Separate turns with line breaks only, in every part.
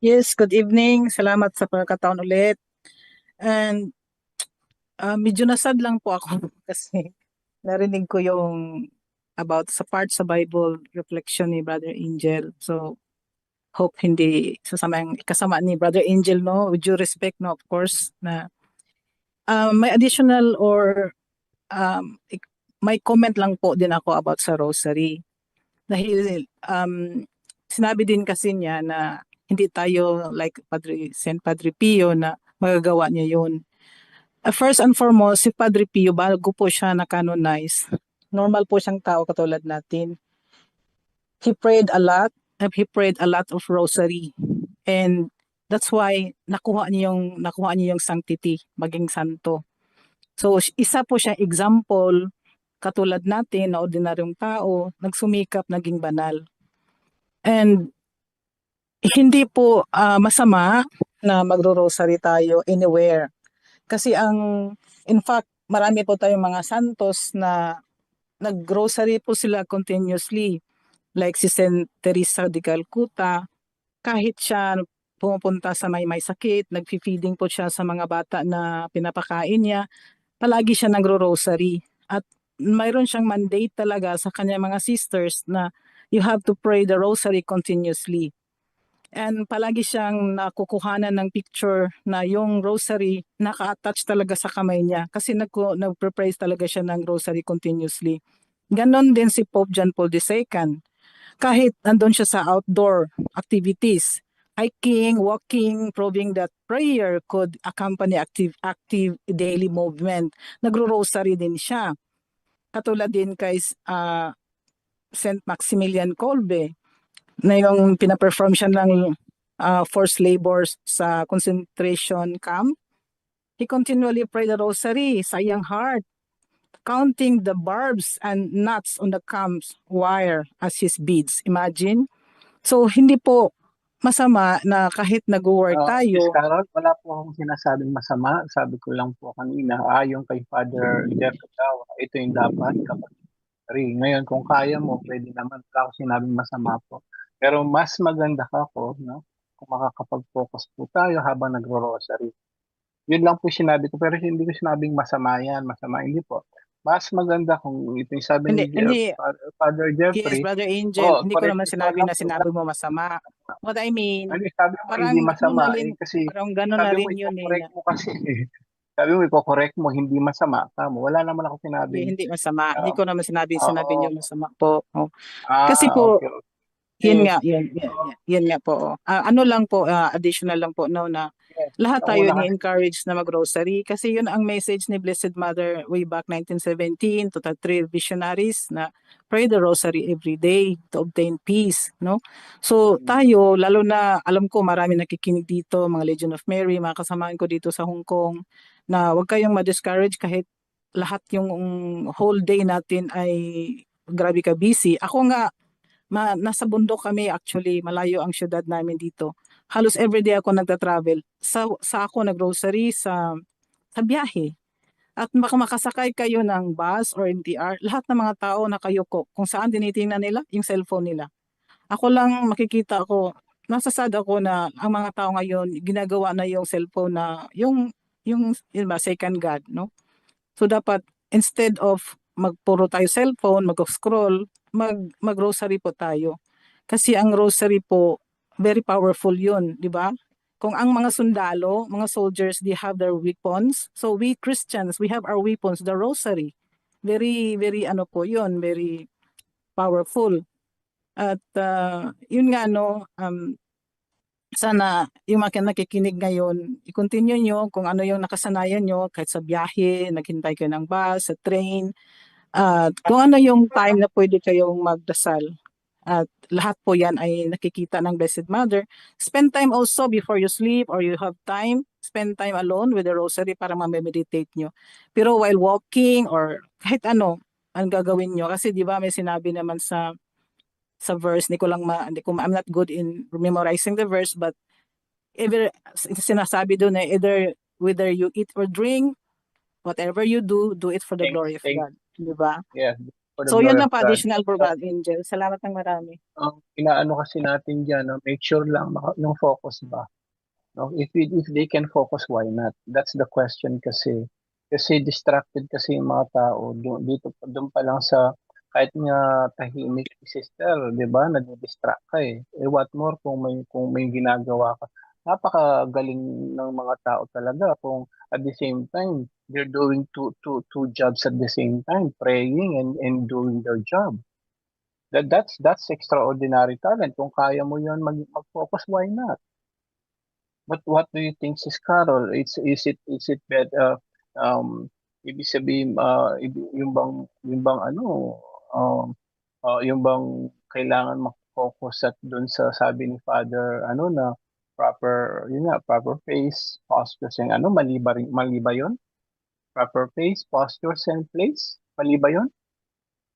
Yes, good evening. Salamat sa pagkakataon ulit. And medyo nasad lang po ako kasi narinig ko yung about sa part sa Bible reflection ni Brother Angel. So, hope hindi kasama ni Brother Angel, no? With due respect, no, of course, na may additional or may comment lang po din ako about sa rosary. Dahil sinabi din kasi niya na hindi tayo like Saint Padre Pio na magagawa niya yun. First and foremost, si Padre Pio, bago po siya na-canonize, normal po siyang tao katulad natin. He prayed a lot. He prayed a lot of rosary. And that's why nakuha niya yung sanctity, maging santo. So isa po siya example, katulad natin na ordinaryong tao, nagsumikap, naging banal. And hindi po masama na magro-rosary tayo anywhere. Kasi in fact, marami po tayong mga santos na nag-rosary po sila continuously. Like si Saint Teresa de Calcutta, kahit siya pumupunta sa may sakit, nag-feeding po siya sa mga bata na pinapakain niya, palagi siya nagro-rosary. At mayroon siyang mandate talaga sa kanyang mga sisters na you have to pray the rosary continuously. And palagi siyang nakukuhanan ng picture na yung rosary naka-attach talaga sa kamay niya kasi nagpe-praise talaga siya ng rosary continuously. Ganon din si Pope John Paul II. Kahit andun siya sa outdoor activities, hiking, walking, proving that prayer could accompany active daily movement. Nagro-rosary din siya. Katulad din kay Saint Maximilian Kolbe, na yung pinaperform siya ng forced labors sa concentration camp. He continually prayed the rosary sa iyang heart, counting the barbs and knots on the camp's wire as his beads. Imagine. So hindi po masama na kahit nag-work tayo.
Miss Carol, wala po akong sinasabing masama. Sabi ko lang po kanina, ayon kay Father Jeffrey daw, ito yung dapat kapag ngayon, kung kaya mo, pwede naman. Wala akong sinabing masama po. Pero mas maganda ka po, no? Kung makakapag-focus po tayo habang nagro-rosary. Yun lang po sinabi ko, pero hindi ko sinabing masama yan, masama. Hindi po. Mas maganda kung ito yung sabi ni
Hindi,
Father
yes,
Jeffrey.
Brother Angel, hindi ko naman
Correct ko
sinabi
lang
na
po.
sinabi mo masama. What I mean,
Ano, sabi mo hindi
parang gano'n na
masama
rin,
kasi
parang gano'n na
sabi mo
rin yun eh.
i-correct mo kasi. Sabi mo i-correct mo, hindi masama ka mo. Wala naman ako sinabing
Hindi masama. Hindi
uh,
ko naman sinabi
oo.
niyo masama po. Oh. Kasi po,
Okay, okay.
yun
Eh,
nga, yun nga po. Ano lang po, additional lang po, no, na
yes,
lahat tayo
nauna ka.
ni-encourage na mag-rosary kasi yun ang message ni Blessed Mother way back 1917 to the three visionaries na pray the rosary every day to obtain peace, no? So tayo, lalo na alam ko marami nakikinig dito, mga Legion of Mary, mga kasamahan ko dito sa Hong Kong, na huwag kayong ma-discourage kahit lahat yung whole day natin ay grabe ka busy. Ako nga, nasa bundok kami actually, malayo ang syudad namin dito. Halos everyday ako nagta-travel. Sa ako nag-grocery sa biyahe. At makasakay kayo ng bus or MTR, lahat ng mga tao nakayuko. Kung saan tinitingnan nila, yung cellphone nila. Ako lang makikita ko, nasasad ako na ang mga tao ngayon, ginagawa na yung cellphone na, yun ba, second God, no? So dapat, instead of magpuro tayo cellphone, mag-scroll, mag-rosary po tayo. Kasi ang rosary po, very powerful yun, di ba? Kung ang mga sundalo, mga soldiers, they have their weapons. So we Christians, we have our weapons, the rosary. Very, very ano po yun, very powerful. At yun nga no, sana yung mga nakikinig ngayon, i-continue nyo kung ano yung nakasanayan nyo kahit sa biyahe, naghintay kayo ng bus, sa train, at kung ano yung time na pwede kayong magdasal. At lahat po yan ay nakikita ng Blessed Mother. Spend time also before you sleep or you have time, spend time alone with the rosary para ma-meditate nyo. Pero while walking or kahit ano, ang gagawin nyo. Kasi di ba may sinabi naman sa verse, I'm not good in memorizing the verse, but either, sinasabi doon na either whether you eat or drink, whatever you do, do it for the glory of
thanks.
God. Di ba?
Yeah. for the
So yun
glory
lang
of
pa
God.
additional po, Brother Angel. Salamat ng marami.
Ang inaano kasi natin diyan, no, make sure lang yung focus ba. No? If they can focus, why not? That's the question kasi. Kasi distracted kasi yung mga tao doon pa lang sa kahit nga tahimik si sister, 'di ba? Nadi-distract ka eh. Eh what more kung may ginagawa ka. Napakagaling ng mga tao talaga kung at the same time they're doing two jobs at the same time, praying and doing their job. That's extraordinary talent. Kung kaya mo 'yon mag-focus, why not? But what do you think, Sis Carol? Is it better ibig sabihin yung bang ano yung bang kailangan mag-focus at doon sa sabi ni Father ano na proper face, postures and ano mali ba 'yon? Proper face, postures and place? Mali ba 'yon?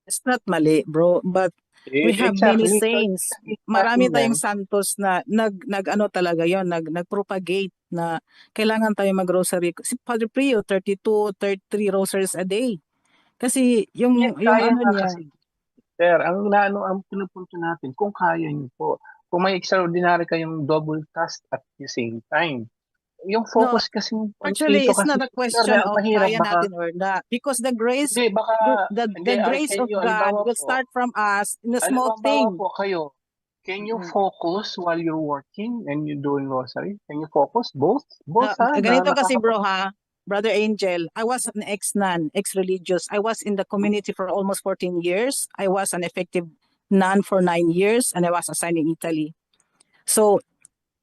It's not mali, bro, but we have many
Exactly. So
saints.
natin
Marami tayong
yan.
santos na nag ano talaga yon, nagpropagate na kailangan tayo mag-rosary. Si Padre Pio, 32, 33 rosaries a day. Kasi
Yan,
yung
kaya
ano
nga
niya,
kasi. Sir, ang pinupunto natin, kung kaya niyo po, kung may extraordinary kayong double task at the same time, yung
no,
focus kasi
actually
dito
it's
kasi
not a
sir,
question of
mahirap
kaya
baka
natin or not because the grace
hindi baka hindi
the grace
can
of
you
God
halimbawa
will
po
start from us in a small
halimbawa
thing.
po kayo, can you
Mm.
focus while you're working and you doing rosary? Can you focus both ha na
Ganito kasi
nakakapag
bro ha, Brother Angel, I was an ex-nun, ex-religious. I was in the community for almost 14 years. I was an effective nun for 9 years and I was assigned in Italy. So,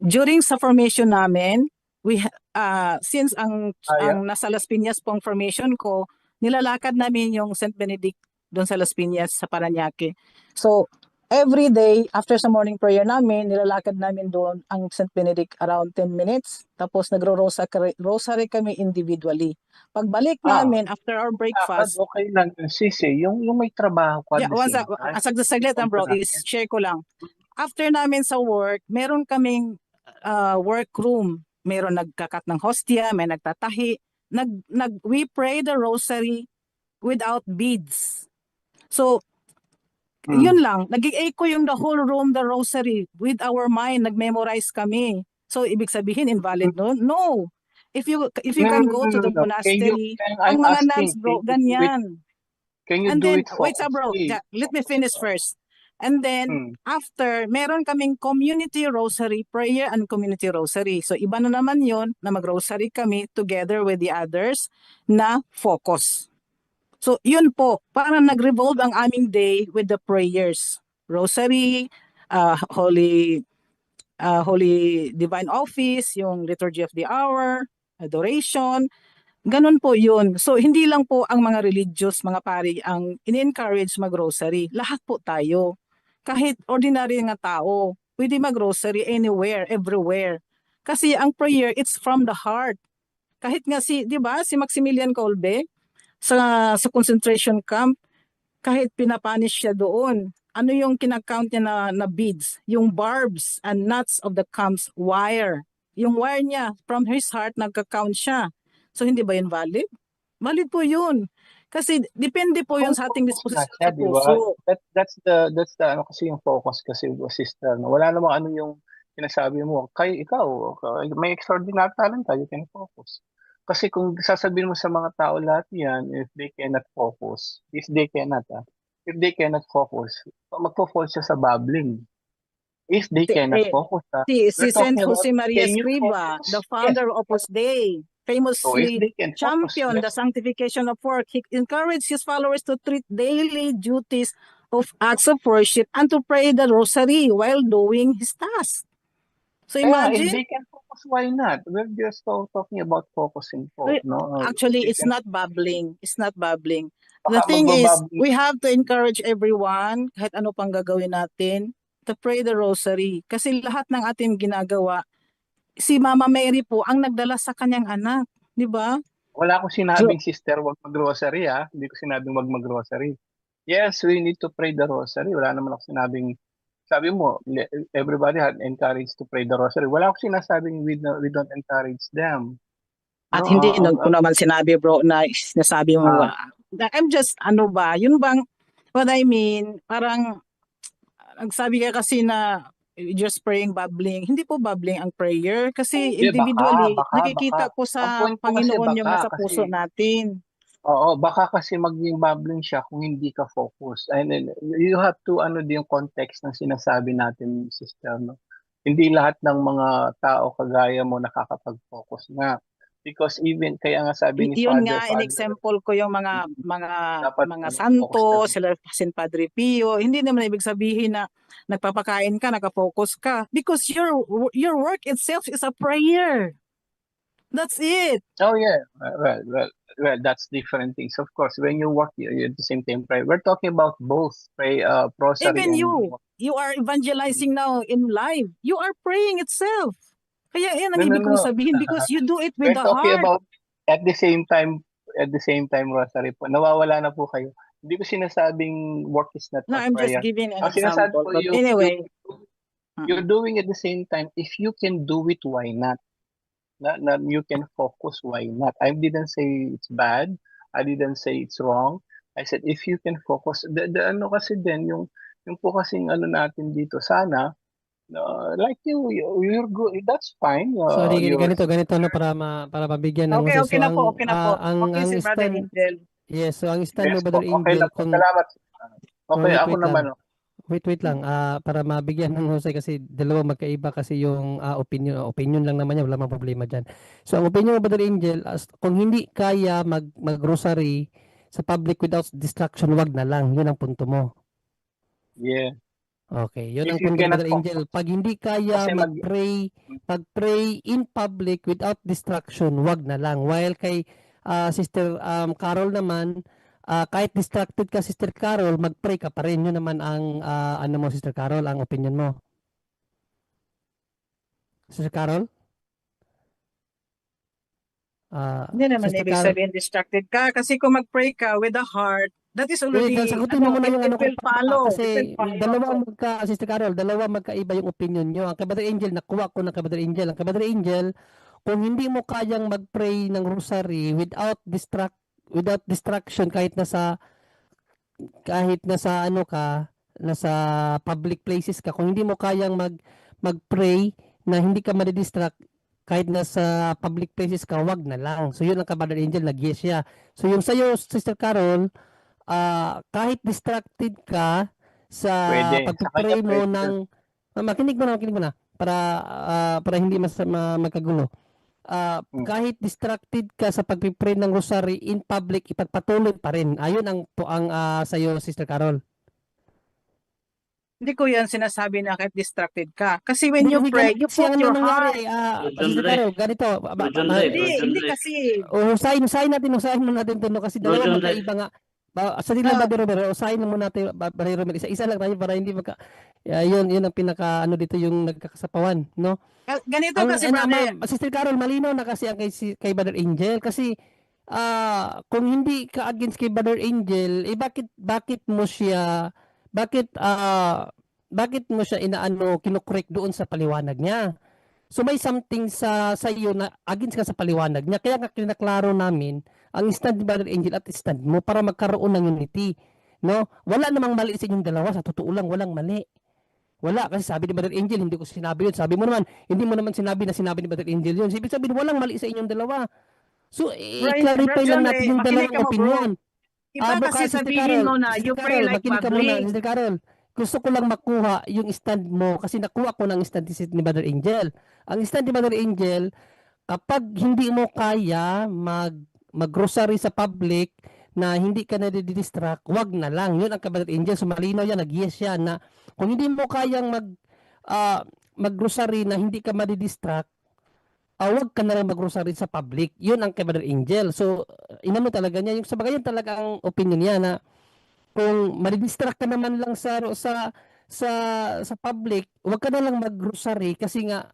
during sa formation namin, since
kaya?
ang nasa Las Piñas pong formation ko, nilalakad namin yung St. Benedict doon sa Las Piñas sa Parañaque. So, every day after sa morning prayer namin, nilalakad namin doon ang St. Benedict around 10 minutes. Tapos nagro-rosary kami individually. Pagbalik
Ah,
namin after our
lakad
breakfast,
okay lang yun sisi, yung may trabaho ka at
yeah,
the same time.
saglit
Punto
bro, is
natin.
share ko lang. After namin sa work, meron kaming workroom. Meron nagkakat ng hostia, may nagtatahi. We pray the rosary without beads. So,
Hmm.
yun lang. Nag-echo yung the whole room, the rosary. With our mind, nag-memorize kami. So, ibig sabihin, invalid no? No. If you
No, no,
can
no,
go
no,
to
no,
the
no.
monastery,
I'm
ang mga
asking,
nuns, bro, ganyan.
can you
And
do
then,
it
wait bro,
focusly?
let me finish first. And then,
Hmm.
after, meron kaming community rosary prayer and community rosary. So, iba na naman yon na mag-rosary kami together with the others na focus. So, yun po, parang nag-revolve ang aming day with the prayers. Rosary, Holy Divine Office, yung Liturgy of the Hour, adoration, ganun po yun. So, hindi lang po ang mga religious, mga pari, ang in-encourage mag-rosary. Lahat po tayo. Kahit ordinary nga tao, pwede mag-rosary anywhere, everywhere. Kasi ang prayer, it's from the heart. Kahit nga di ba, si Maximilian Kolbe, sa concentration camp, kahit pinapanish siya doon, ano yung kinakount niya na beads? Yung barbs and nuts of the camp's wire. Yung wire niya, from his heart, nagka-count siya. So, hindi ba yun valid? Valid po yun. Kasi depende po yun
Kung
sa ating
focus nga
disposisyon
siya,
sa
di ba?
puso.
That's the ano kasi yung focus kasi sister. No? Wala namang ano yung sinasabi mo. Ikaw, may extraordinary talent ka, you can focus. Kasi kung sasabihin mo sa mga tao lahat yan, if they cannot focus, if they cannot focus, magfo-fall siya sa babbling. If they
Si,
cannot
eh,
focus,
si
we're
Saint
talking about,
Jose Maria
can you
Escriva,
focus?
the
Yes.
founder of Opus Dei,
So if
famously
they can focus,
championed the
that's
sanctification of work. He encouraged his followers to treat daily duties of acts of worship and to pray the rosary while doing his task. So
kaya if
imagine,
they can focus, why not? We're just talking about focusing po, no?
actually,
They
it's
can,
not babbling. It's not babbling.
baka
The thing is,
magbababling.
we have to encourage everyone, kahit ano pang gagawin natin, to pray the rosary. Kasi lahat ng ating ginagawa, si Mama Mary po ang nagdala sa kanyang anak. Di ba?
Wala akong
So,
sinabing sister wag mag-grocery ha. Hindi ko sinabing wag mag-grocery. Yes, we need to pray the rosary. Wala naman ako sinabing, sabi mo, everybody had encouraged to pray the rosary. Wala akong sinasabing we don't encourage them.
at
No,
hindi ko naman sinabi bro na sinasabi mo
ah,
ba. I'm just, ano ba, yun bang, what I mean, parang nagsabi ka kasi na just praying, babbling. Hindi po babbling ang prayer kasi
Hindi,
individually,
baka.
nakikita po
Ang
sa
point ko kasi
Panginoon yung
baka
nasa
kasi,
puso natin.
oo, baka kasi maging babbling siya kung hindi ka focus. And then, you have to, ano din yung context ng sinasabi natin, sister, no? Hindi lahat ng mga tao kagaya mo nakakapag-focus nga. Because even, kaya nga sabi ni
Yun nga, in
Father,
example ko yung
dapat
mga
ano, focus ka
santo,
rin.
sila Saint Padre Pio. Hindi naman ibig sabihin na nagpapakain ka, nakafocus ka because your work itself is a prayer. That's it.
Oh yeah, well, that's different things. Of course, when you work, you at the same time pray. We're talking about both rosary
Even
and
you are evangelizing now in live. You are praying itself. Kaya yan ang
no, no,
ibig kong
no.
sabihin because you do it with
We're
the
talking
heart.
about at the same time, rosary po. Nawawala na po kayo. Hindi ko sinasabing work is not
No,
a
I'm just
prayer.
giving an
Ang sinasabi
example.
ko,
But anyway,
you're doing at the same time. If you can do it, why not? Na you can focus, why not? I didn't say it's bad. I didn't say it's wrong. I said if you can focus, the ano kasi din yung po kasing ano natin dito sana like you're good. That's fine.
Sorry,
You're
ganito no para mabigyan ng husay. So
okay na po. Okay
ang
si Brother
stand,
Angel.
yes, so ang stand
yes
mo,
po.
Brother
Okay
Angel,
lang po.
kung
Salamat. Okay,
wait,
ako naman. Oh.
wait lang, para mabigyan ng husay kasi dalawa magkaiba kasi yung opinion lang naman yan, wala mang problema dyan. So ang opinion mo, Brother Angel, kung hindi kaya mag-grocery sa public without distraction, wag na lang. Yun ang punto mo.
Yeah.
Okay, yun
If
ang
you
punto ni
cannot
Brother Angel.
focus.
Pag hindi kaya
Kasi
mag-pray in public without distraction, wag na lang. While kay Sister Carol naman, kahit distracted ka, Sister Carol, mag-pray ka pa rin. Yun naman ang ano mo, Sister Carol, ang opinion mo. Sister Carol?
Hindi naman
Sister
ibig
Carol?
sabihin distracted ka kasi kung mag-pray ka with the heart, that is
Wait,
already,
sagutin mo muna yung
it
ano ko
will follow. It will
kasi
follow.
Sister Carol, dalawa magkaiba yung opinion nyo. Ang kay Brother Angel, nakuha ko na kay Brother Angel. Ang kay Brother Angel, kung hindi mo kayang mag-pray ng rosary without distraction kahit nasa ano ka, nasa public places ka, kung hindi mo kayang mag-pray na hindi ka madidistract kahit nasa public places ka, wag na lang. So yun ang kay Brother Angel, nag-yes siya. So yung sa'yo, Sister Carol, kahit distracted ka sa
pwede. Sa kanya
pagpipray mo
pwede.
ng makinig mo na para hindi magkagulo. Kahit distracted ka sa pagpipray ng rosary in public, ipagpatuloy pa rin. Ayun ang sa iyo, Sister Carol.
Hindi ko yan sinasabi na kahit distracted ka. Kasi when you
Hindi
pray, you
kasi
put
ang
your
nangyari,
heart.
Sister Carol, ganito.
Hindi kasi.
Usahin mo natin to no, kasi dalawa magkaiba nga. Sa nila
Ah.
Brother Romero, usahin mo natin Brother Romero. Isa lang tayo para hindi yun ang pinaka ano dito yung nagkakasapawan, no?
Ganito kasi, brother.
Sister Carol, malinaw na kasi ang kay Brother Angel kasi kung hindi ka against kay Brother Angel, bakit mo siya inaano kinukorek doon sa paliwanag niya? So may something sa iyo na against ka sa paliwanag niya. Kaya nga kinaklaro namin ang stand ni Brother Angel at stand mo para magkaroon ng unity. No? Wala namang mali sa inyong dalawa. Sa totoo lang, walang mali. Wala. Kasi sabi ni Brother Angel, hindi ko sinabi yun. Sabi mo naman, hindi mo naman sinabi na sinabi ni Brother Angel yun. Ibig sabihin, walang mali sa inyong dalawa. So, i-clarify
Brother
lang
John
natin
Ray,
yung
makinig
dalawang
ka mo, bro.
opinion.
Iba kasi
Sister
sabihin
Carol,
mo na you pray like
makinig ka muna,
babbling.
Sister Carol. Gusto ko lang makuha yung stand mo kasi nakuha ko ng stand ni Brother Angel. Ang stand ni Brother Angel, kapag hindi mo kaya mag-grocery sa public na hindi ka na-distract, wag na lang. Yun ang Brother Angel. So malinaw yan, nag-yes siya na kung hindi mo kayang mag-grocery na hindi ka madidistract, wag ka na lang mag-grocery sa public. Yun ang kay Brother Angel. So, inano talaga niya. Yung sabagay yun talaga ang opinion niya na kung madidistract ka naman lang sa public, wag ka na lang mag-grocery kasi nga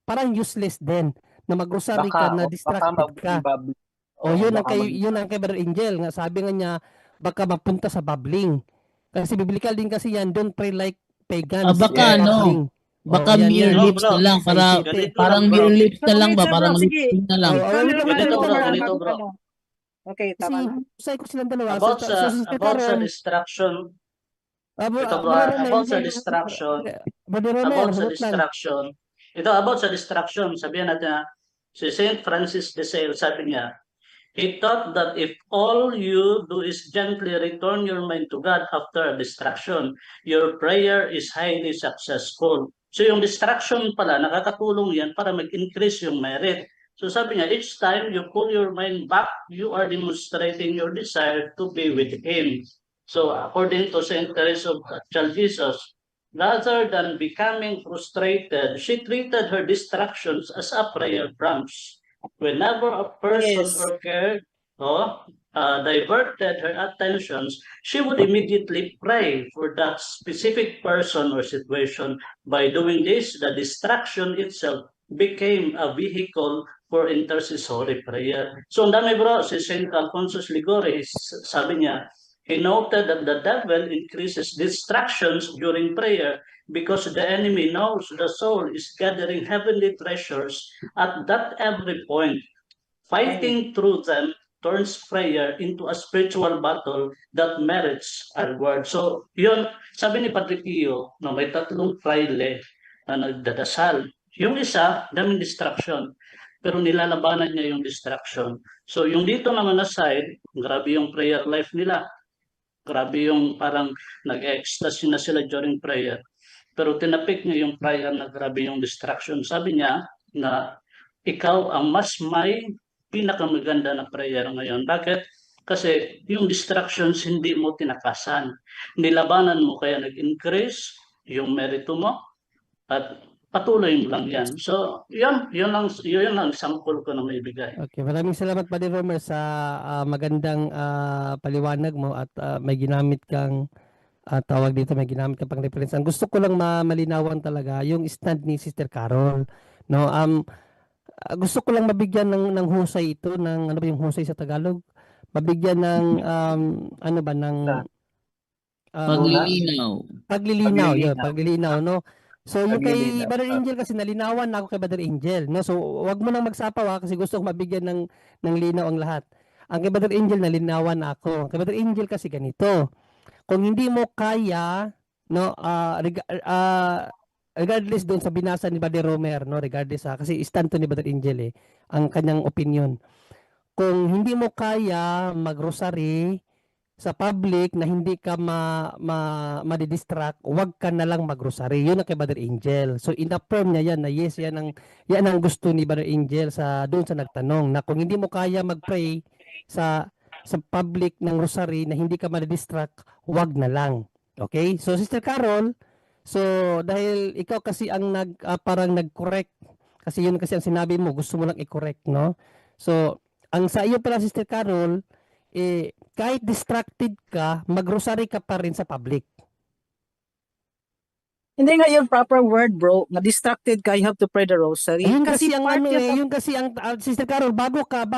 parang useless din na mag-grocery ka na
Baka
distracted ka.
maging babbling.
O
Baka maging
yun ang kay Brother Angel nga sabi nga niya baka mapunta sa babbling. Kasi biblical din kasi yan, don't pray like pagans.
Baka
Yes.
Babbling.
baka
yan
mere
yun.
lips na lang para
Naisip eh.
parang
Bro.
mere lips na lang ba,
Minsan, bro,
parang
sige.
lips na lang.
Wait lang,
Paano
bro.
ano? Okay,
Kasi
tama na.
husay ko silang dalawa.
About
So, Sister
about sa
Carol,
distraction, ito
Brother
ba,
Romer,
about sa distraction,
Brother Romer,
about sa
sagot lang.
distraction, ito about sa distraction, sabihan natin na si Saint Francis de Sales, sabi niya, he thought that if all you do is gently return your mind to God after a distraction, your prayer is highly successful. So yung distraction pala, nakakatulong yan para mag-increase yung merit. So sabi niya, each time you pull your mind back, you are demonstrating your desire to be with Him. So according to Saint Teresa of Jesus, rather than becoming frustrated, she treated her distractions as a prayer prompts. Whenever a person
Yes.
or diverted her attentions, she would immediately pray for that specific person or situation. By doing this, the distraction itself became a vehicle for intercessory prayer. So ang dami bro, si St. Alfonso Ligori, sabi niya, he noted that the devil increases distractions during prayer because the enemy knows the soul is gathering heavenly treasures at that every point. Fighting through them turns prayer into a spiritual battle that merits our reward. So, yun, sabi ni Padre Pio, no, may tatlong fraile na nagdadasal. Yung isa, daming distraction. Pero nilalabanan niya yung distraction. So, yung dito naman na side, grabe yung prayer life nila. Grabe yung parang nag-ecstasy na sila during prayer. Pero tinapik niya yung prayer na grabe yung distraction. Sabi niya na ikaw ang mas may pinakamaganda na prayer ngayon. Bakit? Kasi yung distractions hindi mo tinakasan. Nilabanan mo kaya nag-increase yung merito mo at patuloy mo lang yan. So, yun lang sample ko na may bigay.
Okay, maraming salamat Brother Romer sa magandang paliwanag mo at may ginamit kang tawag dito, may ginamit kang pang-reference. Ang gusto ko lang malinawan talaga yung stand ni Sister Carol. No, gusto ko lang mabigyan ng husay ito ng ano ba yung husay sa Tagalog? Mabigyan ng ano ba ng
Paglilinaw.
paglilinaw, yun,
Paglilinaw.
paglilinaw, no? So yung kay
Paglilinaw.
Brother Angel kasi nalinawan na ako kay Brother Angel, no? So wag mo nang magsapaw kasi gusto ko mabigyan ng linaw ang lahat. Ang kay Brother Angel nalinawan na ako. Kay Brother Angel kasi ganito. Kung hindi mo kaya, no, regardless doon sa binasa ni Brother Romer, no, regardless kasi stand to ni Brother Angel ang kanyang opinion. Kung hindi mo kaya mag-rosary sa public na hindi ka madidistract, wag ka na lang mag-rosary. Yun ang kay Brother Angel. So in-affirm niya yan na yes, yan ang gusto ni Brother Angel doon sa nagtanong na kung hindi mo kaya mag-pray sa public ng rosary na hindi ka madidistract, wag na lang. Okay? So Sister Carol, so dahil ikaw kasi ang parang nag-correct kasi yun kasi ang sinabi mo, gusto mo lang i-correct, no? So ang sa iyo pala Sister Carol, kahit distracted ka, mag-rosary ka pa rin sa public.
Hindi nga yung proper word, bro. Na-distracted ka, you have to pray the rosary.
Ayun kasi ang
part
ano
yun of-
yun kasi ang Sister Carol, bago ka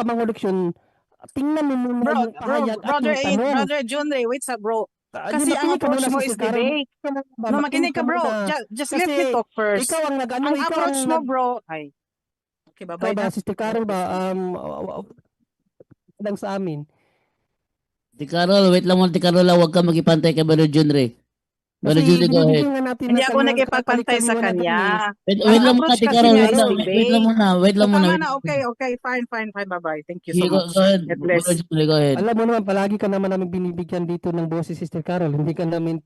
mangoleksyon, tingnan mo muna
Bro,
yung pahayag at
brother
yung
A,
tanong.
brother Jun Ray, wait sa bro. Kasi
Makinig
ang
ka muna,
approach mo
Sister
is
Carol.
debate. No, makinig ka, bro.
muna.
Just let
Kasi
me talk first.
Ikaw ang nag-ano,
Ang
ikaw
approach
ang
mo, bro. Ay. Okay,
ikaw
bye-bye
ba,
na.
Sister Carol ba, lang sa amin.
Ate Carol, wait lang mo, Ate Carol, huwag ka magipantay kay Brother Jun Ray. Brother
Kasi
Jun Ray, go ahead.
binibigyan nga natin
Hindi
ng
ako
kaliwan-
nakipagpantay sa
kaliwanagan
kanya.
Wait
Ang
lang muna,
approach
Ate
kasi
Carol,
niya
wait
is
lang
debate.
muna.
Tama na, okay, fine, bye-bye. Thank you so
Sige,
much.
go ahead.
God bless.
Brother Jun Ray, go ahead.
Alam mo naman, palagi ka naman namin binibigyan dito ng boses, Sister Carol. Hindi ka namin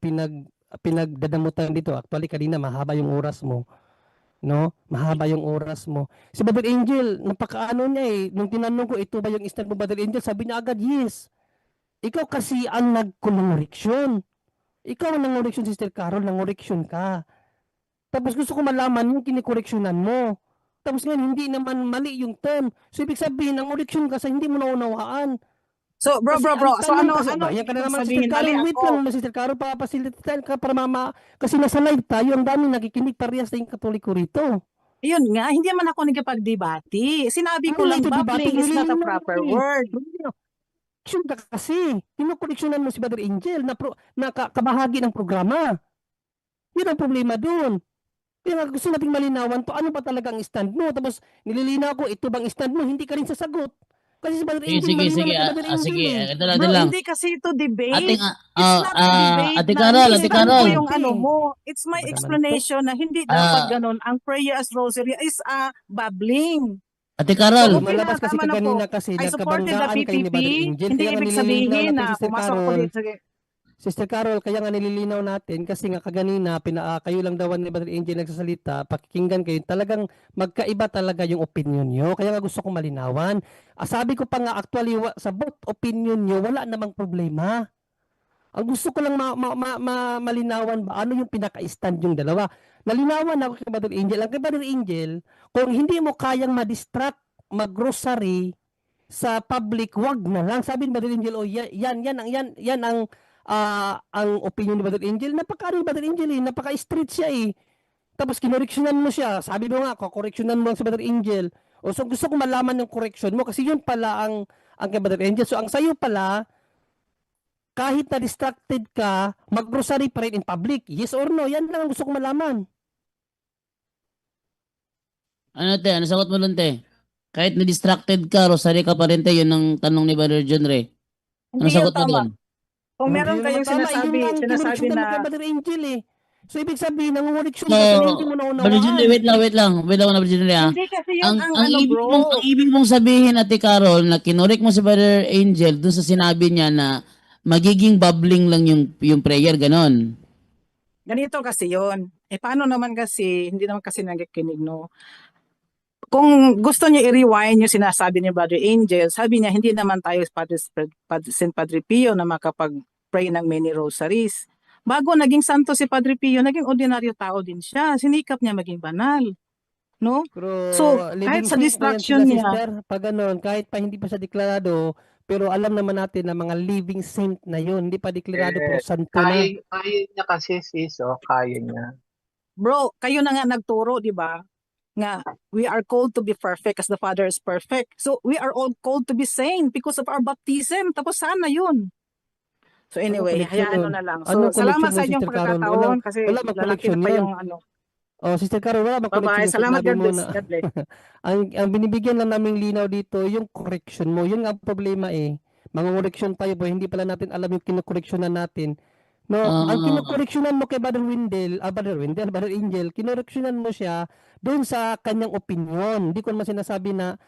pinagdadamutan dito. Actually, kanina mahaba yung oras mo. No? Mahaba yung oras mo. Si Brother Angel, napakaano niya nung tinanong ko, ito ba yung stand mo, Brother Angel? Sabi niya agad, yes. Ikaw kasi ang nagkumongoreksyon. Ikaw ang nangoreksyon, Sister Carol, nangoreksyon ka. Tapos gusto ko malaman yung kinikoreksyonan mo. Tapos ngayon, hindi naman mali yung term. So, ibig sabihin, nangoreksyon ka sa hindi mo naunawaan.
So, bro.
Kasi
So,
ang tanong
ano
kasi, yan ka na naman, Sister
sabihin?
Carol,
Mali
wait
ako.
lang naman, Sister Carol, papasilitahan ka para kasi nasa live tayo, ang dami nakikinig parehas na yung Katoliko rito.
Yun nga, hindi man ako nagkapag-debate. Sinabi ko lang, babbling is not a proper word.
Action ka kasi. Kinukoneksyonan mo si Brother Angel na kabahagi ng programa. Yun ang problema doon. Kaya nga gusto nating malinawan to, ano ba talaga ang stand mo? Tapos nililinaw ko, ito bang stand mo? Hindi ka rin sasagot. Kasi si Brother
Sige,
Angel,
sige,
mali
sige.
naman kay Brother Angel
Sige,
eh.
ito lang, ito
Bro,
lang.
hindi kasi ito
Ate,
debate.
nga-
It's not a debate
Ate
na
Carol, Ate
inistand ko
Carol.
yung ano mo. It's my
Ba naman to?
explanation na hindi dapat
Ah,
ganun. Ang prayer as rosary is babbling.
Ate
So,
Carol,
okay na,
Lumalabas kasi
tama na
kanina
po.
kasi
I supported the
nagkabanggaan kayo ni
PPP.
Brother Angel.
Hindi
Kaya nga
ibig
nililinaw
sabihin
natin,
na
Sister
pumasok ako
Carol.
dito. Sige.
Sister Carol, kaya nga nililinaw natin kasi nga kaganina kayo lang daw ni Brother Angel nagsasalita, pakikinggan kayo, talagang magkaiba talaga yung opinion nyo. Kaya nga gusto kong malinawan. Sabi ko pa nga actually sa both opinion nyo, wala namang problema. Ang gusto ko lang malinawan ba, ano yung pinaka-stand yung dalawa. Nalinawan ako kay Brother Angel. Ang kay Brother Angel, kung hindi mo kayang ma-distract, mag-grocery sa public, wag na lang. Sabi ni Brother Angel, oh, yan ang opinion ni Brother Angel. Napaka-ano ni Brother Angel eh, napaka-street siya eh. Tapos kinoreksyonan mo siya. Sabi mo nga, koreksyonan mo lang si Brother Angel. O so gusto ko malaman yung correction mo kasi yun pala ang kay Brother Angel. So ang sayo pala, kahit na distracted ka, mag-grocery pa rin in public. Yes or no? Yan lang ang gusto kong malaman.
ano te, ano sagot mo nun te? Kahit na-distracted ka, rosary ka pa rin te, yun ang tanong ni Brother John Ray. Ano
Hindi yun
sagot mo
tama.
dun?
Kung
Hindi
meron
yun
kayong
naman tama. Yun nga ang
sinasabi
kinoreksyonan mo kay
na
Brother Angel eh. So ibig sabihin, nangungoreksyon
So,
ka kasi hindi mo
Brother John Ray,
naunawaan.
wait lang, Brother John Ray ah.
hindi kasi yun ang ano
ibig
bro.
ang ibig mong sabihin Ate Carol na kinorek mo si Brother Angel dun sa sinabi niya na magiging bubbling lang yung prayer ganon.
Ganito kasi yun. Paano naman kasi, hindi naman kasi nakikinig, no? Kung gusto niya i-rewind yung sinasabi ni Brother Angel, sabi niya, hindi naman tayo St. Padre Pio na makapag-pray ng many rosaries. Bago naging santo si Padre Pio, naging ordinaryo tao din siya. Sinikap niya maging banal. No?
Pero
So, kahit
living
sa
saint na yan
distraction
sila,
niya,
sister. Pag ganun, kahit pa hindi pa siya deklarado, pero alam naman natin na mga living saint na yun. Hindi pa deklarado, pero santo na.
Kaya niya kasi sis, kaya niya.
bro, kayo na nga nagturo, di ba? Nga, we are called to be perfect as the Father is perfect. So, we are all called to be saint because of our baptism. Tapos sana yun. So anyway,
connection
hayaan
yun?
mo na lang. So,
Anong connection
salamat sa
yun,
inyong
Sister Carol?
pagkakataon kasi
Wala bang
lalaki
connection
na pa
yun?
yung ano.
Oh, Sister Carol, wala bang connection
Bye-bye.
yung
Salamat,
sinabi
God
mo
bless.
na
God bless.
ang binibigyan lang naming linaw dito, yung correction mo. Yun nga ang problema eh. Mga correction tayo po, hindi pala natin alam yung kinokorreksyonan natin. No, ang kinokorreksyonan mo kay Brother Brother Angel, kinokorreksyonan mo siya doon sa kanyang opinion. Hindi ko naman sinasabi na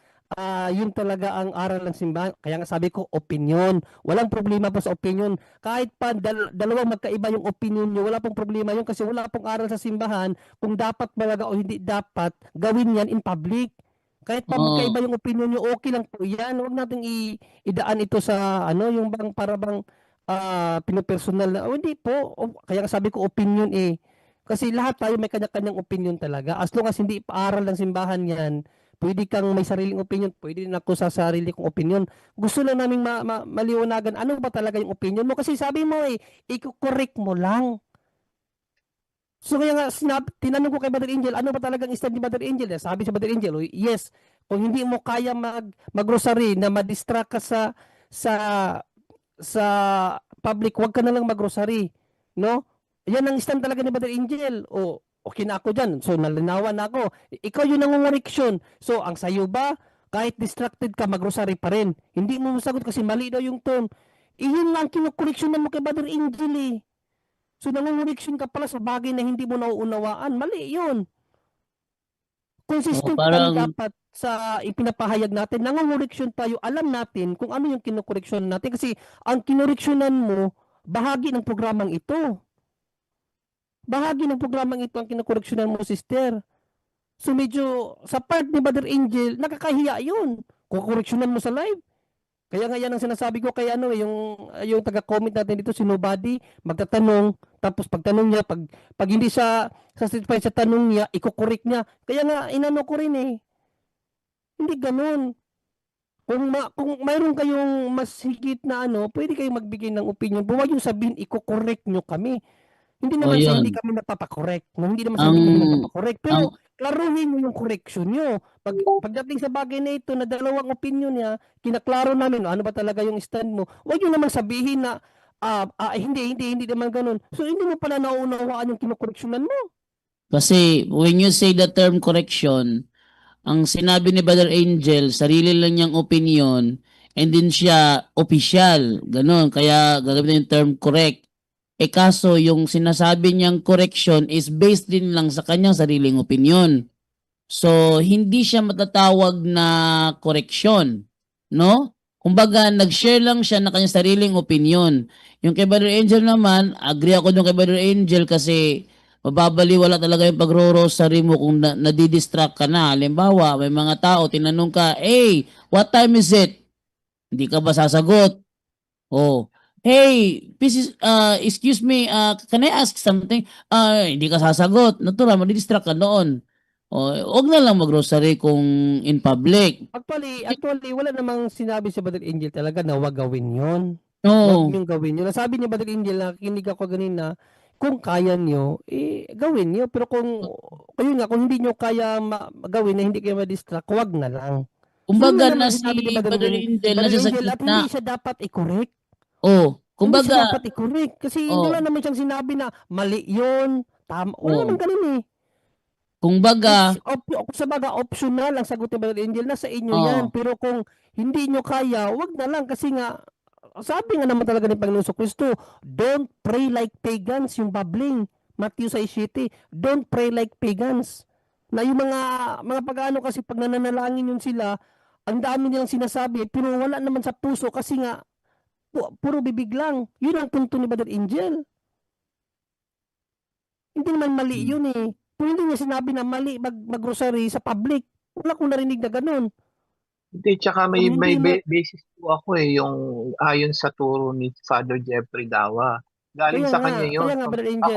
yun talaga ang aral ng simbahan. Kaya nga sabi ko, opinion. Walang problema po sa opinion. Kahit pa dalawang magkaiba yung opinion nyo, wala pong problema yun kasi wala pong aral sa simbahan kung dapat malaga o hindi dapat gawin yan in public. Kahit pa magkaiba yung opinion nyo, okay lang po yan. Huwag nating idaan ito sa yung bang para bang pinopersonal na. Hindi po. Kaya nga sabi ko, opinion eh. Kasi lahat tayo may kanya-kanyang opinion talaga. As long as hindi paaral ng simbahan yan, pwede kang may sariling opinion, pwede din ako sa sarili kong opinion. Gusto lang naming maliwanagan ano ba talaga yung opinion mo kasi sabi mo i-correct mo lang. So kaya nga tinanong ko kay Brother Angel, ano ba talagang stand ni Brother Angel? Sabi sa Brother Angel, yes, kung hindi mo kaya mag-grocery na ma-distract ka sa sa public, wag ka na lang mag-grocery, no? Yan ang stand talaga ni Brother Angel. O okay na ako dyan. So, nalinawan na ako. Ikaw yung nangungoreksyon. So, ang sayo ba, kahit distracted ka, mag-rosary pa rin. Hindi mo masagot kasi mali daw yung tone. Iyon lang kinukoreksyonan mo kay Brother Angel eh. So, nangungoreksyon ka pala sa bagay na hindi mo nauunawaan. Mali yun. Consistent tayo dapat sa ipinapahayag natin. Nangungoreksyon tayo. Alam natin kung ano yung kinukoreksyonan natin. Kasi ang kinukoreksyonan mo, bahagi ng programang ito. Bahagi ng programang ito ang kinukoreksyonan mo, sister. So medyo sa part ni Brother Angel, nakakahiya yun. Kukoreksyonan mo sa live. Kaya nga yan ang sinasabi ko kay yung taga-comment natin dito, si Nobody, magtatanong, tapos pagtanong niya, pag hindi siya satisfied sa tanong niya, iko-correct niya. Kaya nga, inano ko rin eh. Hindi ganun. Kung mayroon kayong mas higit na pwede kayong magbigay ng opinion. Huwag yung sabihin, iko-correct nyo kami. Hindi naman sa hindi kami napapakorek. Hindi naman sa hindi kami napapakorek. Pero klaruhin nyo yung correction nyo. Pagdating sa bagay na ito na dalawang opinion niya, kinaklaro namin ano ba talaga yung stand mo. Huwag nyo naman sabihin na hindi naman ganun. So hindi mo pala nauunawaan yung kinokorreksyonan mo.
Kasi when you say the term correction, ang sinabi ni Brother Angel, sarili lang niyang opinion, and then siya official, ganon. Kaya gagamitin yung term correct. Kaso yung sinasabi niyang correction is based din lang sa kanyang sariling opinion. So, hindi siya matatawag na correction, no? Kumbaga, nag-share lang siya ng kanyang sariling opinion. Yung kay Brother Angel naman, agree ako dun kay Brother Angel kasi mababaliwala talaga yung pagro-rosary mo kung nadidistract ka na. Halimbawa, may mga tao, tinanong ka, hey, what time is it? Hindi ka ba sasagot? Oh, hey, excuse me, can I ask something? Hindi ka sasagot. Natural, madidistract ka doon. Oh, wag na lang mag-grocery kung in public.
Actually, wala namang sinabi si Brother Angel talaga na wag gawin yun. Wag
No.
niyong gawin yun. Nasabi ni Brother Angel, nakikinig ako ganina, kung kaya niyo, gawin niyo. Pero kayo nga, kung hindi niyo kaya gawin na hindi kayo ma-distract, wag na lang. So, yun
Kumbaga
lang
na
naman
si
sinabi ni
Brother Angel na
Brother
siya sa
Angel, at
gitna.
hindi siya dapat i-correct.
Oh,
Hindi siya
kumbaga,
dapat i-correct. Kasi
oh,
wala naman siyang sinabi na mali yun, tama. Wala naman
oh.
ganun eh.
Kumbaga,
Kung sa baga, optional ang sagot ni Brother Angel, nasa inyo yan.
oh,
Pero kung hindi nyo kaya, wag na lang. Kasi nga, sabi nga naman talaga ni Panginoon Kristo, don't pray like pagans, yung babbling. Matthew 6:7, don't pray like pagans. Na yung mga pag-ano kasi pag nananalangin yun sila, ang dami nilang sinasabi, pero wala naman sa puso kasi nga, puro bibig lang. Yun ang punto ni Brother Angel. Hindi naman mali yun eh. Kung hindi niya sinabi na mali mag-grocery sa public, wala akong narinig na ganun.
Hindi, tsaka
Kung hindi mo,
basis po ako yung ayon sa turo ni Father Jeffrey Dawa. Galing sa kanya
kaya
yun.
nga
So,
Brother
ako
Angel,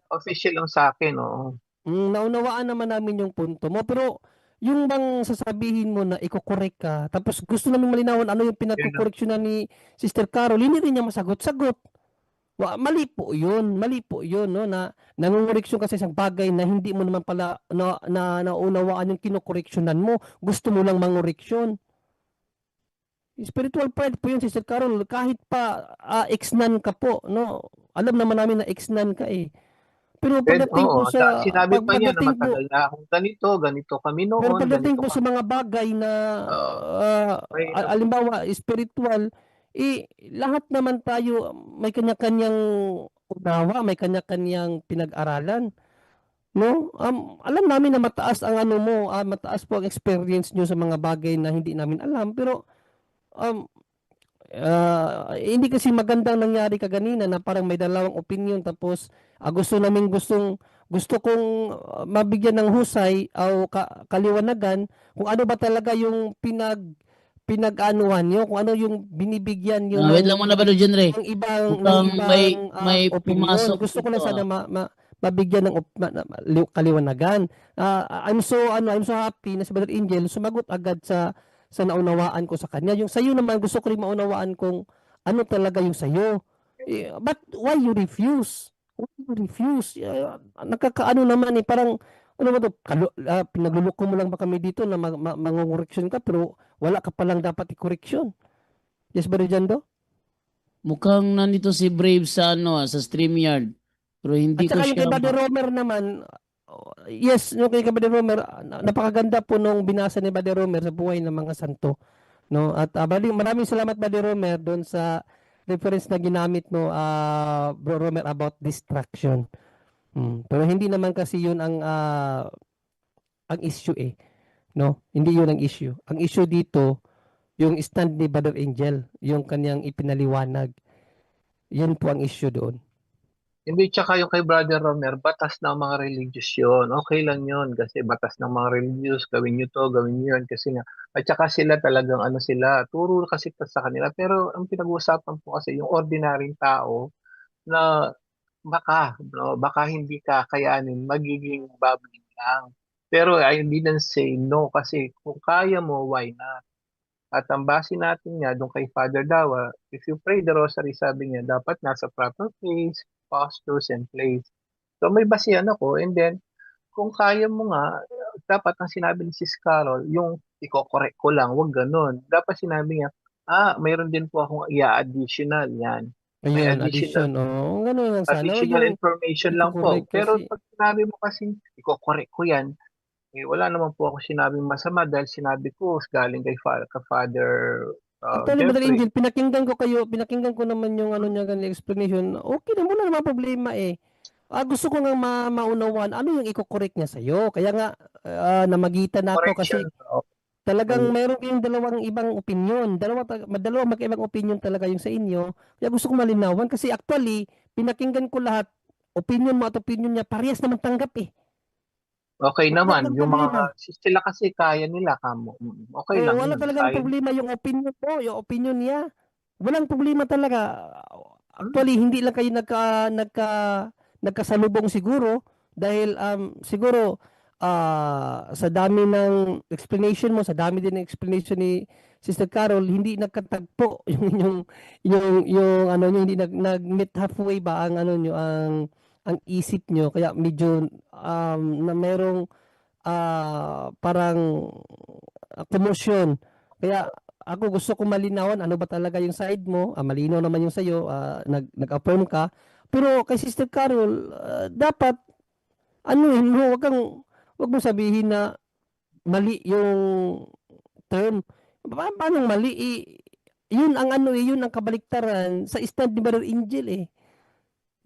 official lang sa akin, oo.
naunawaan naman namin yung punto mo, pero yung bang sasabihin mo na iko-correct ka, tapos gusto namin malinawan ano yung
Yun lang.
pinagkukorreksyonan ni Sister Carol, hindi rin niya masagot-sagot. Mali po yun, no, na nangungoreksyon ka sa isang bagay na hindi mo naman pala naunawaan yung kinokoreksyonan mo. Gusto mo lang mangoreksyon. Spiritual pride po yun, Sister Carol. Kahit pa ex-nun ka po, no? Alam naman namin na ex-nun ka eh. Pero pagdating
Oo,
po sa
sinabi pa niya na
pagdating po
matagal na akong ganito kami
pero
noon,
pagdating
ganito
po sa
kami.
mga bagay na
Mahirap.
alimbawa spiritual, lahat naman tayo may kanya-kanyang unawa, may kanya-kanyang pinag-aralan, no? Alam namin na mataas ang ano mo, mataas po ang experience nyo sa mga bagay na hindi namin alam, pero um, hindi kasi magandang nangyari kaganina na parang may dalawang opinion tapos gusto kong mabigyan ng husay o kaliwanagan kung ano ba talaga yung pinag-anuhan nyo, kung ano yung binibigyan nyo
wait lang muna ba John Ray?
ng
Mukhang
ibang
may
opinion.
pumasok
Gusto ko
dito.
lang sana mabigyan ng kaliwanagan. I'm so happy na si Brother Angel sumagot agad sa naunawaan ko sa kanya. Yung sayo naman, gusto ko rin maunawaan kung ano talaga yung sayo. But why you refuse? Why you refuse? Nakakaano naman eh, parang, ano ba to, pinagluloko mo lang ba kami dito na mangungoreksyon ka, pero wala ka palang dapat i-correction. Yes, Brother Jando?
Mukhang nandito si Brave sa sa StreamYard. Pero hindi
At
ko
saka yung
siya
kay Brother Romer naman, yes, yung kay Brother Romer, napakaganda po nung binasa ni Brother Romer sa buhay ng mga santo. No? At maraming salamat Brother Romer doon sa reference na ginamit mo, Bro Romer, about distraction. Pero hindi naman kasi yun ang issue eh. No? Hindi yun ang issue. Ang issue dito, yung stand ni Brother Angel, yung kanyang ipinaliwanag. Yan po ang issue doon.
Hindi, tsaka yung kay Brother Romer, batas ng mga religious yun. Okay lang yun kasi batas ng mga religious, gawin nyo to, gawin nyo yun. Kasi nga, at saka sila talagang ano sila, turo kasi sa kanila. Pero ang pinag-uusapan po kasi yung ordinaryong tao na baka hindi kakayanin, magiging babbling lang. Pero I didn't say no kasi kung kaya mo, why not? At ang base natin nga doon kay Father Dawa, if you pray the rosary, sabi niya, dapat nasa proper place, postures, and place. So may basehan ako, and then, kung kaya mo nga, dapat ang sinabi ni Sis Carol, yung iko-correct ko lang, wag ganun. Dapat sinabi niya, mayroon din po akong i-additional yan. May
Ayun, addition. Oh, ganun lang sana.
additional
Yung
information lang po.
iko-correct
Pero
kasi.
pag sinabi mo kasi, iko-correct ko yan, wala naman po ako sinabing masama dahil sinabi ko galing kay Father
Actually, Brother
Jeffrey.
Angel, pinakinggan ko naman yung ano niya, ganyan explanation. Okay na, wala naman problema eh. Gusto ko nga maunawaan ano yung i-correct niya sa'yo. Kaya nga, namagitan na ako kasi
Correction.
talagang mayroon kayong dalawang ibang opinion. Dalawa magkaibang opinion talaga yung sa inyo. Kaya gusto ko malinawan kasi actually, pinakinggan ko lahat. Opinion mo at opinion niya, parehas naman tanggap eh.
Okay
Wala
naman.
talagang
Yung
problema.
sila kasi kaya nila kamo. Okay lang
Wala
yun.
talagang
Kaya.
problema yung opinion mo, yung opinion niya. Walang problema talaga. Actually, hindi lang kayo nagkasalubong siguro dahil siguro sa dami ng explanation mo, sa dami din ng explanation ni Sister Carol, hindi nagkatagpo yung ano niyo, hindi nag-meet halfway ba ang ano niyo, ang isip niyo, kaya medyo na merong parang komosyon. Kaya ako gusto ko malinawan ano ba talaga yung side mo. Malinaw naman yung sa'yo, nag-affirm ka. Pero kay Sister Carol, dapat wag mo sabihin na mali yung term. Paano mali? Yun ang yun ang kabaliktaran sa stand ni Brother Angel eh.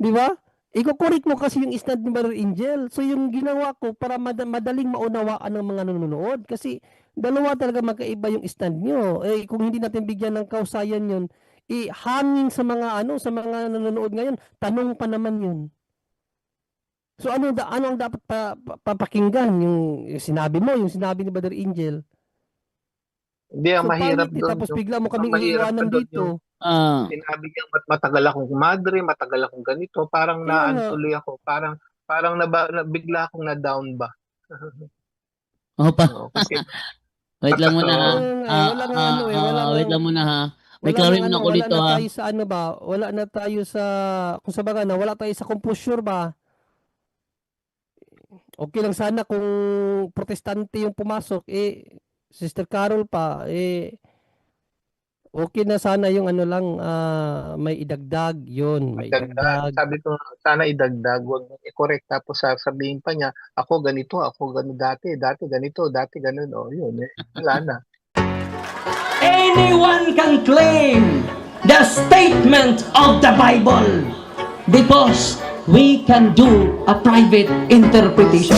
Di ba? Iko-correct mo kasi yung stand ni Brother Angel. So yung ginawa ko para madaling maunawaan ng mga nanonood kasi dalawa talaga magkaiba yung stand nyo. Eh kung hindi natin bigyan ng kausayan yun, hangin sa mga sa mga nanonood ngayon, tanong pa naman yun. So ano ang dapat papakinggan yung sinabi mo, yung sinabi ni Brother Angel?
Hindi, ang
So
mahirap
pangit
doon.
tapos bigla mo
ang
kaming
mahirap
iiwanan
doon
dito.
Sinabi niya, matagal akong kumadre, matagal akong ganito. Parang
Kaya nga.
naantuloy ako. Parang bigla akong na-down ba. Kasi
Wait lang muna ha.
Wala nga
Wait lang muna ha. May clarification ako dito ha.
Wala na tayo sa ano ba? Wala na tayo sa kung sa baga na wala tayo sa composure ba? Okay lang sana kung protestante yung pumasok Sister Carol pa okay na sana yung ano lang may idagdag yun, may idagdag.
sabi ko, sana idagdag, wag i-correct. Tapos sasabihin pa niya, ako ganito dati ganito, dati ganun. Yun wala na.
Anyone can claim the statement of the Bible because we can do a private interpretation.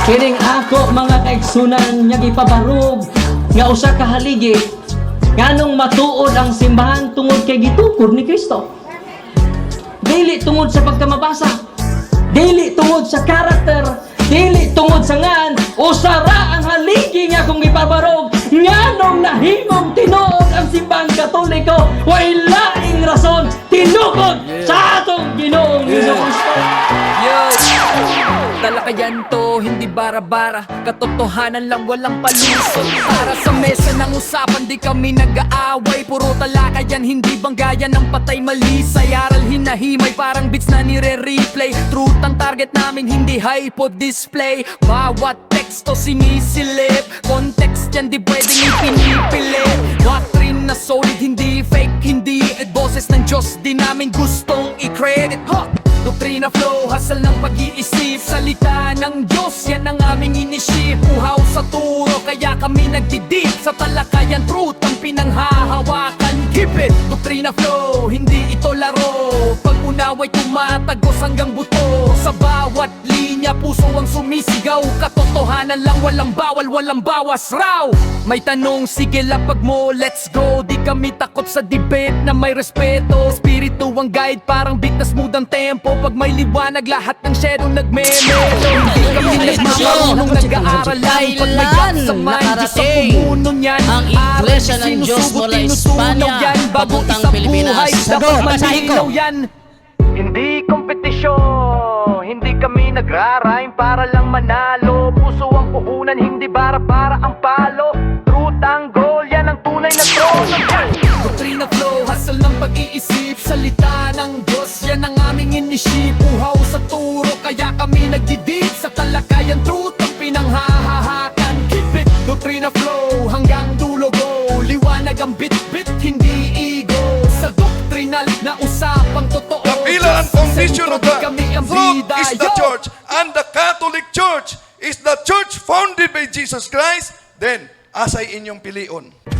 Kining ako mga kaigsunan nga gipabarog nga usa ka haligi nganong matuod ang simbahan tungod kay gitukod ni Kristo. Dili tungod sa pagkamabasa, dili tungod sa karakter, dili tungod sa ngan usara ang haligi nga kung gipabarog nganong nahimong tinuod ang simbahang Katoliko way laing rason tinukod sa atong Ginoong Hesus-Kristo.
Talakayan to, hindi bara-bara, katotohanan lang walang palusot. Para sa mesa ng usapan, di kami nag-aaway. Puro talakayan, hindi banggayan ng patay malisay. Aral hinahimay, parang beats na nire-replay. Truth ang target namin, hindi hypo display. Bawat teksto sinisilip, context yan di pwedeng ipinipilit. Doctrine na solid, hindi fake, hindi boses ng Diyos, di namin gustong i-credit. Doktrina flow, hasal ng pag-iisip. Salita ng Diyos, yan ang aming inisip. Uhaw sa turo, kaya kami nagdidip. Sa talakayan, truth ang pinanghahawakan. Keep it! Doktrina flow, hindi ito laro. Pag-unaway tumatagos hanggang buto. Sa bawat linya, puso ang sumisigaw. Katotohanan lang, walang bawal, walang bawas raw. May tanong, sige lapag mo, let's go. Di kami takot sa debate na may respeto. Espiritu ang guide, parang beat na smooth ang tempo. Pag may liwanag, lahat ng shadow nagme-melo. Hindi kami nagmamarunong nag-aaral lang. Pag may gap sa mind, Diyos ang pumuno niyan.
Ang Iglesia ng Diyos mula Espanya, papuntang Pilipinas.
Dapat malinaw yan. Hindi kompetisyon, hindi kami nagrarime para lang manalo. Puso ang puhunan, hindi bara-bara ang palo. Truth ang goal, yan ang tunay na trono. Doktrina flow, hasal ng pag-iisip. Salita ng Diyos, yan ang aming inisip. Uhaw sa turo, kaya kami nagdidip. Sa talakayan, truth ang pinanghahahakan. Keep it, doktrina flow, hanggang dulo go. Liwanag ang bit-bit, hindi ego. Sa doktrinal na usapang totoo.
The pillar and foundation of the truth is the church. and the Catholic Church is the church founded by Jesus Christ, then asay inyong pilion.